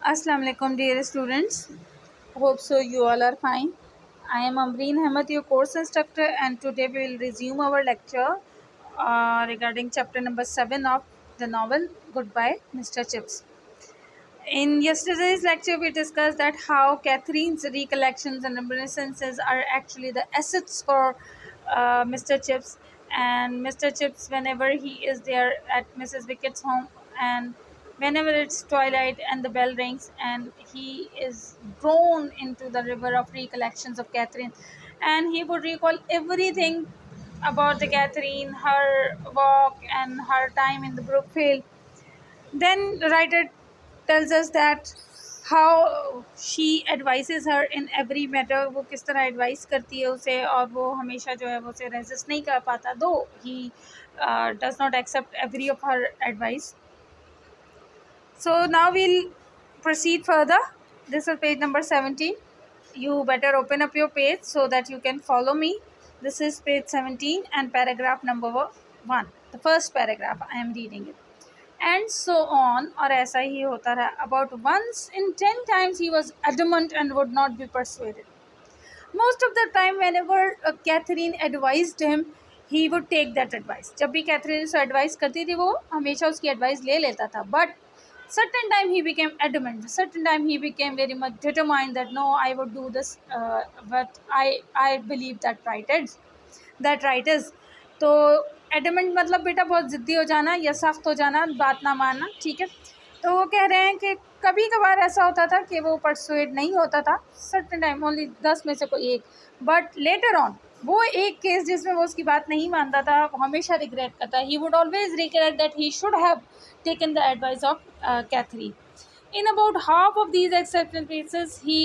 Assalamu alaikum dear students. Hope so you all are fine. I am Amreen Ahmed, your course instructor, and today we will resume our lecture regarding chapter number 7 of the novel Goodbye Mr. Chips. In yesterday's lecture we discussed that how Catherine's recollections and reminiscences are actually the assets for Mr. Chips, and Mr. Chips, whenever he is there at Mrs. Wickett's home, and whenever it's twilight and the bell rings, and he is drawn into the river of recollections of Catherine, and he would recall everything about the Catherine, her walk and her time in the Brookfield. Then the writer tells us that how she advises her in every matter, वो किस तरह advice करती है उसे, और वो हमेशा जो है वो उसे रेजिस्ट नहीं कर पाता, दो ही does not accept every of her advice. So now we'll proceed further. This is page number 17. You better open up your page so that you can follow me. This is page 17 and paragraph number 1. The first paragraph I am reading it. And so on, और ऐसा ही होता रहा. About once in 10 times he was adamant and would not be persuaded. Most of the time whenever Catherine advised him, he would take that advice. जब भी Catherine उसे advice करती थी वो हमेशा उसकी advice ले लेता था. But certain time he became adamant. Certain time he became very much determined that no, I would do this, but I believe that right is. तो एडमेंट मतलब बेटा बहुत ज़िद्दी हो जाना या सख्त हो जाना, बात ना मानना, ठीक है. तो वो कह रहे हैं कि कभी कभार ऐसा होता था कि वो परसुएड नहीं होता था, सर्टेन टाइम ओनली 10 में से कोई एक, बट लेटर ऑन वो एक केस जिसमें वो उसकी बात नहीं मानता था, वो हमेशा रिग्रेट करता. He would always regret that he should have taken the advice of Catherine. In about half of these exceptional cases, he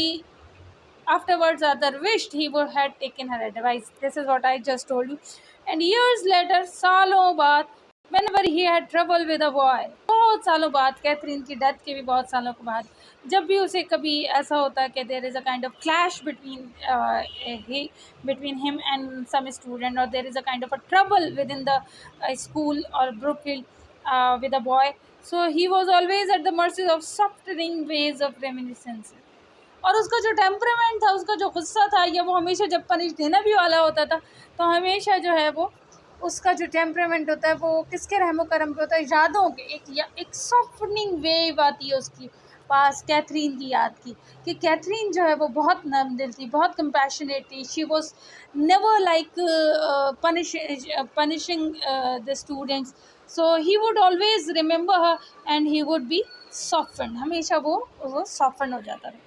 afterwards rather wished he would had taken her advice. This is what I just told you. And years later, सालों बाद, whenever he had trouble with a boy, बहुत सालों बाद, Catherine की death के भी बहुत सालों के बाद, जब भी उसे कभी ऐसा होता है कि there is a kind of clash between him and some student, or there is a kind of a trouble within the school or Brookfield with a boy, so he was always at the mercy of softening ways of reminiscence. और उसका जो temperament था, उसका जो गुस्सा था, या वो हमेशा जब पनिश देना भी वाला होता था तो हमेशा जो है वो उसका जो टेम्परामेंट होता है वो किसके रहमो करम पे होता है, यादों के एक सॉफ्टनिंग वेव आती है उसकी पास कैथरीन की याद की, कि कैथरीन जो है वो बहुत नर्म दिल थी, बहुत कंपैशनेट थी. She was never like punishing the students, so he would always remember her and he would be soften. हमेशा वो सॉफ्टन हो जाता था.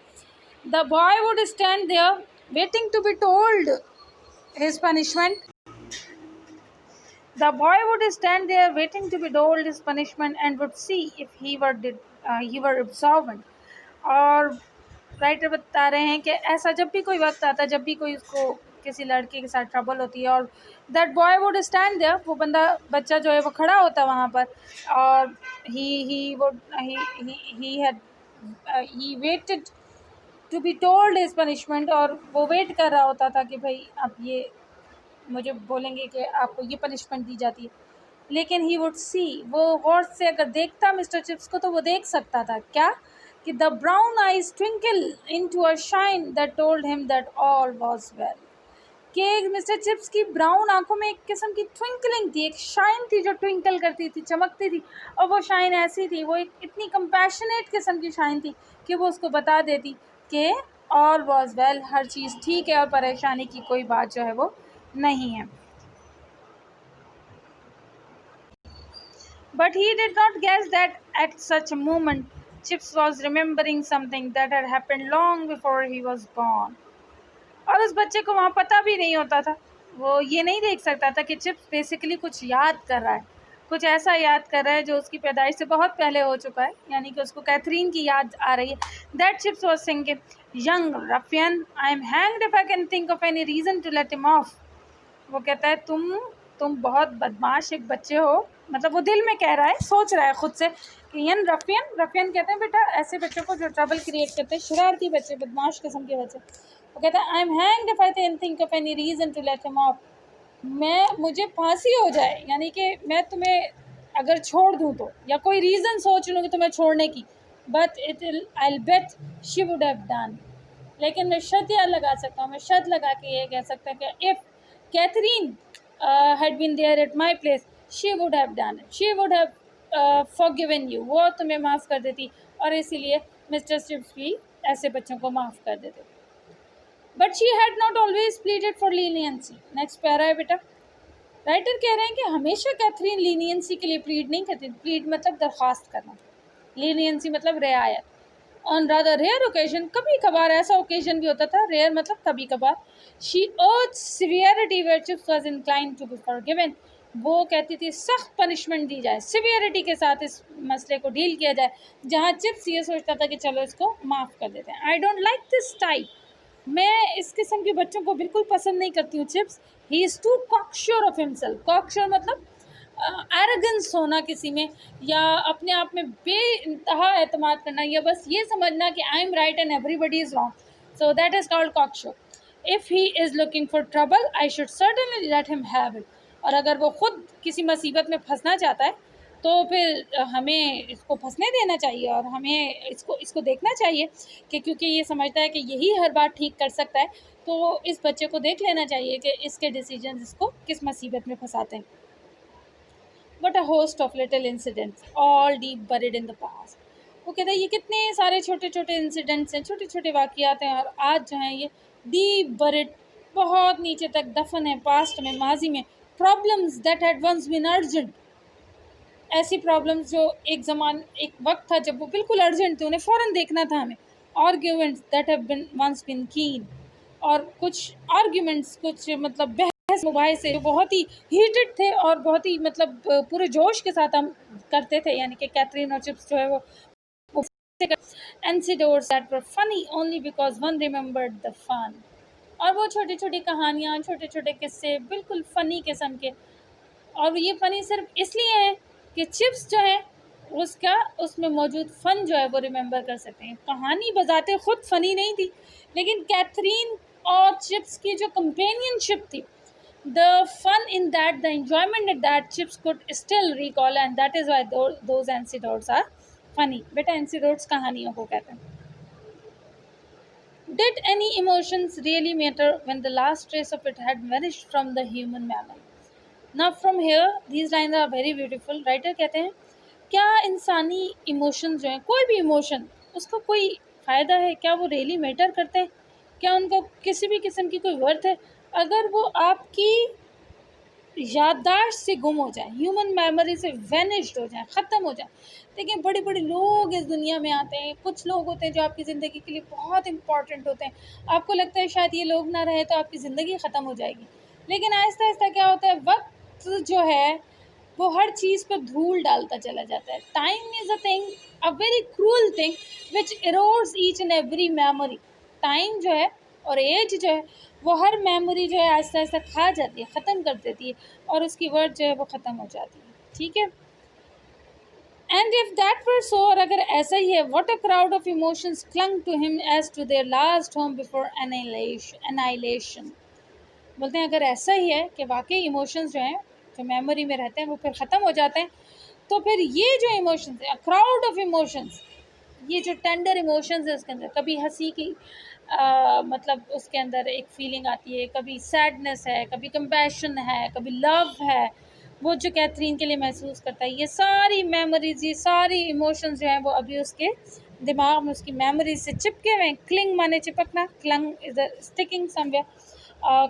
The boy would stand there waiting to be told his punishment. The boy would stand there waiting to be told his punishment and would see if he were absolved. और writer बता रहे हैं कि ऐसा जब भी कोई वक्त आता, जब भी कोई उसको किसी लड़के के साथ ट्रबल होती है, और that boy would stand there, वो बच्चा जो है वो खड़ा होता है वहाँ पर, और he waited to be told his punishment, और वो वेट कर रहा होता था कि भाई अब ये मुझे बोलेंगे कि आपको ये पनिशमेंट दी जाती है. लेकिन ही वुड सी, वो गौर से अगर देखता मिस्टर चिप्स को तो वो देख सकता था क्या, कि the brown eyes twinkle into a shine that told him that all was well. कि मिस्टर चिप्स की ब्राउन आंखों में एक किस्म की ट्विंकलिंग थी, एक शाइन थी जो ट्विंकल करती थी, चमकती थी, और वो शाइन ऐसी थी, वो एक इतनी कंपैशनेट किस्म की शाइन थी कि वो उसको बता देती कि ऑल वॉज वेल, हर चीज़ ठीक है और परेशानी की कोई बात जो है वो नहीं है. But he did not guess that at such a moment Chips was remembering something that had happened long before he was gone. और उस बच्चे को वहाँ पता भी नहीं होता था, वो ये नहीं देख सकता था कि चिप्स बेसिकली कुछ याद कर रहा है, कुछ ऐसा याद कर रहा है जो उसकी पैदाइश से बहुत पहले हो चुका है, यानी कि उसको कैथरीन की याद आ रही है. That Chips was thinking, young ruffian, I am hanged if I can think of any reason to let him off. वो कहता है तुम बहुत बदमाश एक बच्चे हो, मतलब वो दिल में कह रहा है, सोच रहा है खुद से कि यंग रफियन कहते हैं बेटा ऐसे बच्चों को जो ट्रबल क्रिएट करते हैं, शरारती बच्चे, बदमाश किस्म के बच्चे. वो कहता है I am hanged if I can think of any reason to let him off. मुझे फांसी हो जाए, यानी कि मैं तुम्हें अगर छोड़ दूँ तो, या कोई रीज़न सोच लूँ कि तुम्हें छोड़ने की, but I'll bet she would have done. लेकिन मैं शर्त यह लगा सकता हूँ, मैं शर्त लगा के ये कह सकता हूँ कि if Catherine had been there at my place, she would have done it. She would have forgiven you. वो तुम्हें माफ़ कर देती, और इसीलिए मिस्टर चिप्स भी ऐसे बच्चों को माफ़ कर देते. But she had not always pleaded for leniency. Next para है बेटा. राइटर कह रहे हैं कि हमेशा कैथरीन लीनियंसी के लिए प्लीड नहीं करती. प्लीड मतलब दरख्वास्त करना, लीनियंसी मतलब रियायत. ऑन रादर रेयर ओकेजन, कभी कभार ऐसा ओकेजन भी होता था, रेयर मतलब कभी कभार. She urged severity where Chips was inclined to be forgiven. वो कहती थी सख्त पनिशमेंट दी जाए, सिवियरिटी के साथ इस मसले को डील किया जाए, जहाँ चिप्स ये सोचता था कि चलो इसको माफ़ कर देते हैं. I don't like this type. मैं इस किस्म के बच्चों को बिल्कुल पसंद नहीं करती हूँ. Chips, he is too cocksure of himself. Cocksure मतलब एरोगेंस होना किसी में, या अपने आप में बेइंतहा एतमाद करना, या बस ये समझना कि I am right and everybody is wrong. So that is called cocksure. If he is looking for trouble I should certainly let him have it. और अगर वो ख़ुद किसी मुसीबत में फंसना चाहता है तो फिर हमें इसको फंसने देना चाहिए, और हमें इसको देखना चाहिए कि क्योंकि ये समझता है कि यही हर बात ठीक कर सकता है, तो इस बच्चे को देख लेना चाहिए कि इसके डिसीजंस इसको किस मुसीबत में फंसाते हैं. But a host of little incidents all deep buried in the past. वो कहता है ये कितने सारे छोटे छोटे इंसिडेंट्स हैं, छोटे छोटे वाक़यात हैं, और आज जो हैं ये डीप बरिड, बहुत नीचे तक दफन है पास्ट में, माजी में. Problems that had once been urgent. ऐसी प्रॉब्लम्स जो एक वक्त था जब वो बिल्कुल अर्जेंट थे, उन्हें फ़ौरन देखना था हमें. Arguments that have been once been keen. और कुछ आर्ग्यूमेंट्स, कुछ मतलब बहस मुबाहिसे जो बहुत ही हीटेड थे और बहुत ही मतलब पूरे जोश के साथ हम करते थे, यानी कि कैथरीन और चिप्स जो है वो anecdotes that were funny only because one remembered the fun. और वो छोटी छोटी कहानियाँ, छोटे छोटे किस्से बिल्कुल फ़नी किस्म के, और ये फ़नी सिर्फ इसलिए है कि चिप्स जो है उसमें मौजूद फ़न जो है वो रिमेंबर कर सकते हैं. कहानी बजाते ख़ुद फ़नी नहीं थी, लेकिन कैथरीन और चिप्स की जो कंपेनियनशिप थी, the fun in that, the enjoyment in that Chips could still recall, and that is why those anecdotes are funny. बेटा एंसिडोट्स कहानियों को कहते हैं. Did any emotions really matter when the last trace of it had vanished from the human memory? Now from here, these lines are very beautiful. Writer कहते हैं क्या इंसानी emotion जो हैं, कोई भी इमोशन, उसका कोई फ़ायदा है? क्या वो रियली मैटर करते हैं? क्या उनका किसी भी किस्म की कोई वर्थ है? अगर वो आपकी याददाश्त से गुम हो जाए, ह्यूमन मेमोरी से वैनिश्ड हो जाए, ख़त्म हो जाए. देखिए बड़े बड़े लोग इस दुनिया में आते हैं, कुछ लोग होते हैं जो आपकी ज़िंदगी के लिए बहुत इंपॉर्टेंट होते हैं. आपको लगता है शायद ये लोग ना रहे तो आपकी ज़िंदगी ख़त्म हो जाएगी, लेकिन आहिस्ता आहिस्ता क्या होता है, वक्त जो है वो हर चीज़ पर धूल डालता चला जाता है. Time is a thing, a very cruel thing which erodes each and every memory. Time जो है और एज जो है वो हर मेमोरी जो है आहिस्ता आहिस्ता खा जाती है, ख़त्म कर देती है, और उसकी वर्ड जो है वो ख़त्म हो जाती है. ठीक है. And if that were so, और अगर ऐसा ही है, what a crowd of emotions clung to him as to their last home before annihilation. बोलते हैं अगर ऐसा ही है कि वाकई इमोशंस जो हैं जो मेमोरी में रहते हैं वो फिर ख़त्म हो जाते हैं, तो फिर ये जो इमोशंस है, क्राउड ऑफ इमोशंस, ये जो टेंडर इमोशंस है उसके अंदर, कभी हंसी की मतलब उसके अंदर एक फीलिंग आती है, कभी सैडनेस है, कभी कंपैशन है, कभी लव है, वो जो कैथरीन के लिए महसूस करता है, ये सारी मेमोरीज, ये सारी इमोशंस जो हैं वो अभी उसके दिमाग में, उसकी मेमोरीज से चिपके हुए हैं. क्लिंग माने चिपकना, clung is a sticking somewhere,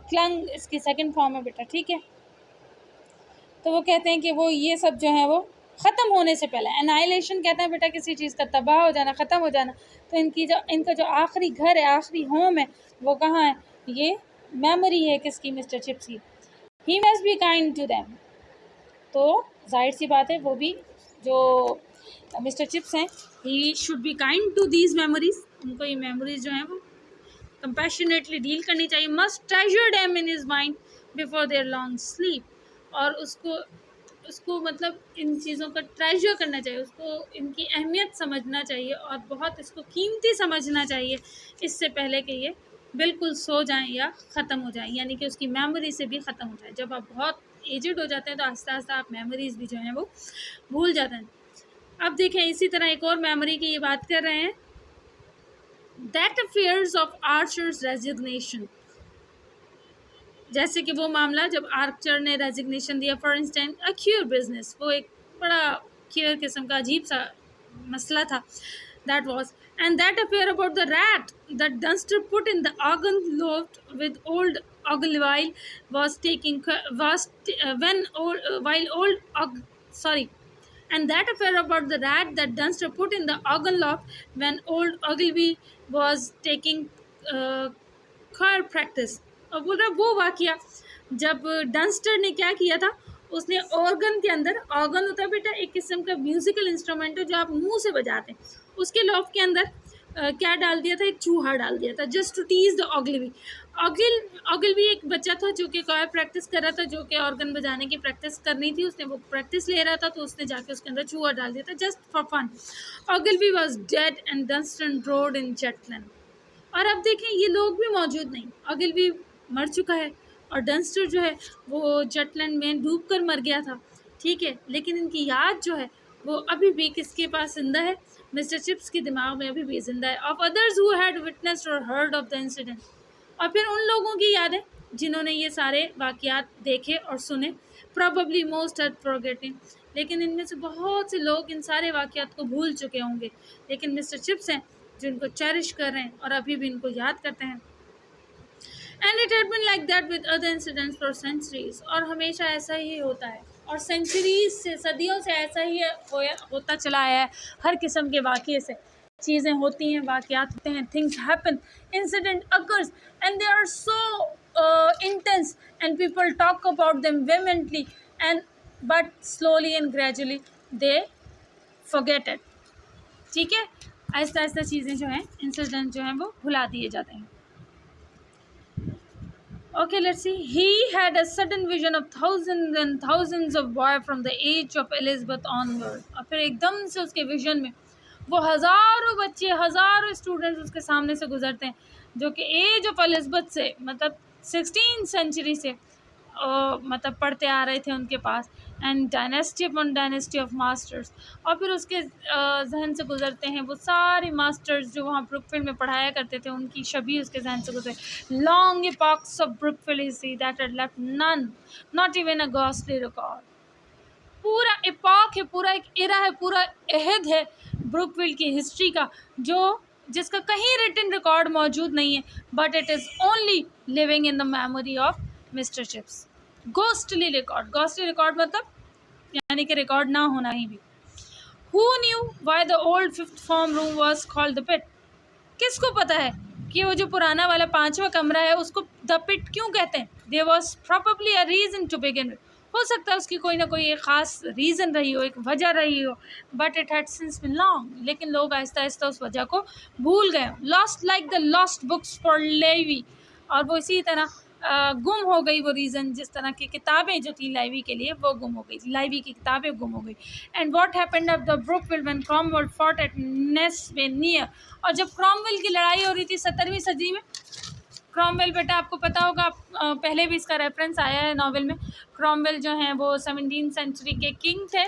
clung इसकी सेकंड फॉर्म है बेटा. ठीक है. तो वो कहते हैं कि वो ये सब जो है वो ख़त्म होने से पहले, एनाइलेशन कहते हैं बेटा किसी चीज़ का तबाह हो जाना, ख़त्म हो जाना. तो इनका जो आखिरी घर है, आखिरी होम है, वो कहाँ है? ये मेमोरी है किसकी? मिस्टर चिप्स की. He must be kind to them. तो जाहिर सी बात है वो भी जो मिस्टर चिप्स हैं, he should be kind to these memories. उनको ये मेमोरीज जो हैं वो कंपैशनेटली डील करनी चाहिए. Must treasure them in his mind before their long sleep. और उसको मतलब इन चीज़ों का ट्रेजर करना चाहिए, उसको इनकी अहमियत समझना चाहिए, और बहुत इसको कीमती समझना चाहिए इससे पहले कि ये बिल्कुल सो जाएं या ख़त्म हो जाएं, यानी कि उसकी मेमोरी से भी ख़त्म हो जाए. जब आप बहुत एजड हो जाते हैं तो आहिस्ता आहिस्ता आप मेमोरीज़ भी जो हैं वो भूल जाते हैं. अब देखें इसी तरह एक और मेमोरी की ये बात कर रहे हैं, that affairs of archers resignation, जैसे कि वो मामला जब आर्चर ने रेजिग्नेशन दिया, for instance a cure business, वो एक बड़ा क्यूर किस्म का अजीब सा मसला था, that was, and that affair about the rat that Dunster put in the organ loft with old Ogilvy was taking was when old while old sorry, and that affair about the rat that Dunster put in the organ loft when old Ogilvy was taking car practice. और बोल रहा वो वाकया जब डंस्टर ने क्या किया था, उसने ऑर्गन के अंदर, ऑर्गन होता है बेटा एक किस्म का म्यूजिकल इंस्ट्रूमेंट है जो आप मुंह से बजाते हैं, उसके लॉफ्ट के अंदर क्या डाल दिया था, एक चूहा डाल दिया था, जस्ट टू टीज द ऑगिलवी। ऑगिलवी एक बच्चा था जो कि कार प्रैक्टिस कर रहा था, जो कि ऑर्गन बजाने की प्रैक्टिस करनी थी, उसने वो प्रैक्टिस ले रहा था, तो उसने जाके उसके अंदर चूहा डाल दिया था just for fun. Ogilvy was dead and Dunstan road in Zetland. और अब देखें ये लोग भी मौजूद नहीं, ऑगिलवी मर चुका है और डंस्टर जो है वो जटलैंड में डूब कर मर गया था, ठीक है, लेकिन इनकी याद जो है वो अभी भी किसके पास जिंदा है, मिस्टर चिप्स के दिमाग में अभी भी जिंदा है, of others who had witnessed और हर्ड ऑफ द इंसिडेंट। और फिर उन लोगों की यादें जिन्होंने ये सारे वाक़यात देखे और सुने, प्रॉबली मोस्ट आर फॉरगेटिंग, लेकिन इनमें से बहुत से लोग इन सारे वाक़यात को भूल चुके होंगे, लेकिन मिस्टर चिप्स हैं जो इनको चेरिश कर रहे हैं और अभी भी इनको याद करते हैं। And it had been like that with other incidents for centuries, और हमेशा ऐसा ही होता है, और सेंचुरीज से, सदियों से ऐसा ही होता चला आया है। हर किस्म के वाक़े से चीज़ें होती हैं, वाक़यात होते हैं, things happen, incident occurs and they are so intense and people talk about them vehemently and but slowly and gradually they forget it, ठीक है, आहिस्ता आहिस्ता चीज़ें जो हैं, इंसिडेंट जो हैं वो भुला दिए जाते हैं। Okay, let's see. He had a sudden vision of thousands and thousands of boys from the age of Elizabeth onward. और फिर एकदम से उसके विजन में वो हज़ारों बच्चे, हज़ारों स्टूडेंट्स उसके सामने से गुजरते हैं, जो कि एज ऑफ एलिज़ाबेथ से, मतलब 16th सेंचुरी से मतलब पढ़ते आ रहे थे उनके पास, and dynasty upon dynasty of masters. और फिर उसके जहन से गुजरते हैं वो सारे मास्टर्स जो वहाँ ब्रुकफील्ड में पढ़ाया करते थे, उनकी छवि उसके जहन से गुजरे। Long epochs of Brookfield history that had left none, not even a ghostly record. पूरा इपॉक है, पूरा एक एरा है, पूरा अहद है ब्रुकफील्ड की हिस्ट्री का, जो जिसका कहीं रिटन रिकॉर्ड मौजूद नहीं है, but it is only living in the memory of Mr Chips. Ghostly record, ghostly record मतलब यानी कि रिकॉर्ड ना होना ही भी। Who knew why the old fifth form room was called the pit? किसको पता है कि वो जो पुराना वाला 5वां कमरा है उसको द पिट क्यों कहते हैं? There was probably a reason to begin with, हो सकता है उसकी कोई ना कोई एक ख़ास रीज़न रही हो, एक वजह रही हो, but it had since been long, लेकिन लोग आहिस्ता आहिस्ता उस वजह को भूल गए। Lost like the lost books for Livy, और वो इसी तरह गुम हो गई वो रीज़न, जिस तरह की किताबें जो थी लाइवी के लिए वो गुम हो गई, लाइवी की किताबें गुम हो गई। And what happened at the Brookfield when Cromwell fought at नेस्वेनियर, और जब क्रॉमवेल की लड़ाई हो रही थी 17वीं सदी में, क्रॉमवेल बेटा आपको पता होगा, पहले भी इसका रेफरेंस आया है नॉवेल में। क्रॉमवेल जो हैं वो 17th सेंचुरी के किंग थे,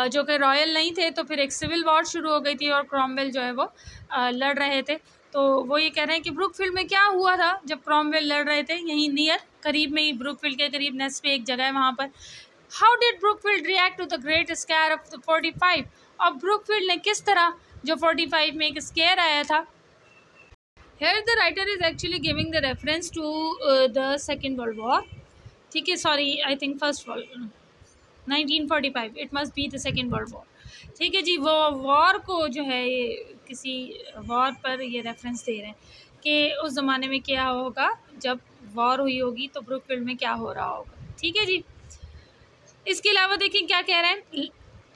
जो कि रॉयल नहीं थे, तो फिर एक सिविल वॉर शुरू हो गई थी और क्रॉमवेल जो है वो लड़ रहे थे। तो वो ये कह रहे हैं कि ब्रुकफील्ड में क्या हुआ था जब क्रॉमवेल लड़ रहे थे, यहीं नियर करीब में ही, ब्रुकफील्ड के करीब नेस पे एक जगह है वहाँ पर। How did Brookfield react to the great scare of the 45, और ब्रुकफील्ड ने किस तरह जो 45 में एक स्केयर आया था, here the writer is actually giving the reference to the Second World War, ठीक है, sorry I think first world 1945, it must be the second world war, ठीक है जी। वो वॉर को जो है ये किसी वॉर पर ये रेफरेंस दे रहे हैं कि उस ज़माने में क्या होगा, जब वॉर हुई होगी तो ब्रुकफील्ड में क्या हो रहा होगा, ठीक है जी। इसके अलावा देखिए क्या कह रहे हैं,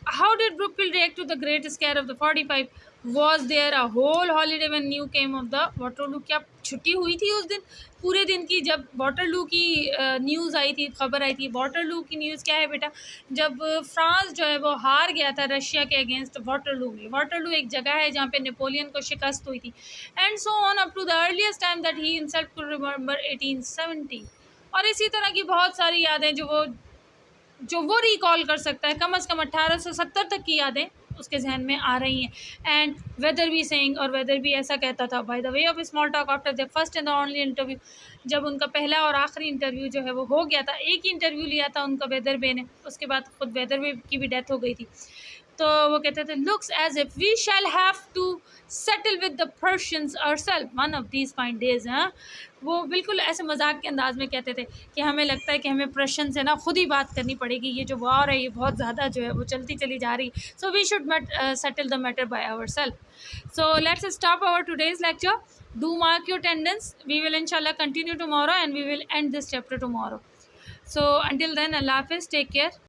how did Brookfield react to the great scare of the 45, was there a whole holiday when new came of the Waterloo, क्या छुट्टी हुई थी उस दिन पूरे दिन की जब वाटरलू की न्यूज़ आई थी, खबर आई थी। वाटरलू की न्यूज़ क्या है बेटा, जब फ्रांस जो है वो हार गया था रशिया के अगेंस्ट वाटरलू में। वाटरलू एक जगह है जहाँ पे नेपोलियन को शिकस्त हुई थी, and so on up to the earliest time that he himself could remember 1870, और इसी तरह की बहुत सारी यादें जो वो जो वो रिकॉल कर सकता है, कम से कम 1870 तक की यादें उसके जहन में आ रही हैं। एंड वेदर बी सेइंग, और वेदर बी ऐसा कहता था, by the way of small talk after the first and only interview, जब उनका पहला और आखिरी इंटरव्यू जो है वो हो गया था, एक ही इंटरव्यू लिया था उनका वेदर बे ने, उसके बाद खुद वेदर बे की भी डेथ हो गई थी। तो वो कहते थे, looks as if we shall have to settle with the Persians ourselves one of these fine days. हाँ, वो बिल्कुल ऐसे मजाक के अंदाज में कहते थे कि हमें लगता है कि हमें पर्शियन से ना खुद ही बात करनी पड़ेगी, ये जो वॉर है ये बहुत ज़्यादा जो है वो चलती चली जा रही, so we should settle the matter by ourselves. So let's stop our today's lecture. Do mark your attendance. We will inshallah continue tomorrow and we will end this chapter tomorrow. So until then, Allah Hafiz, take care.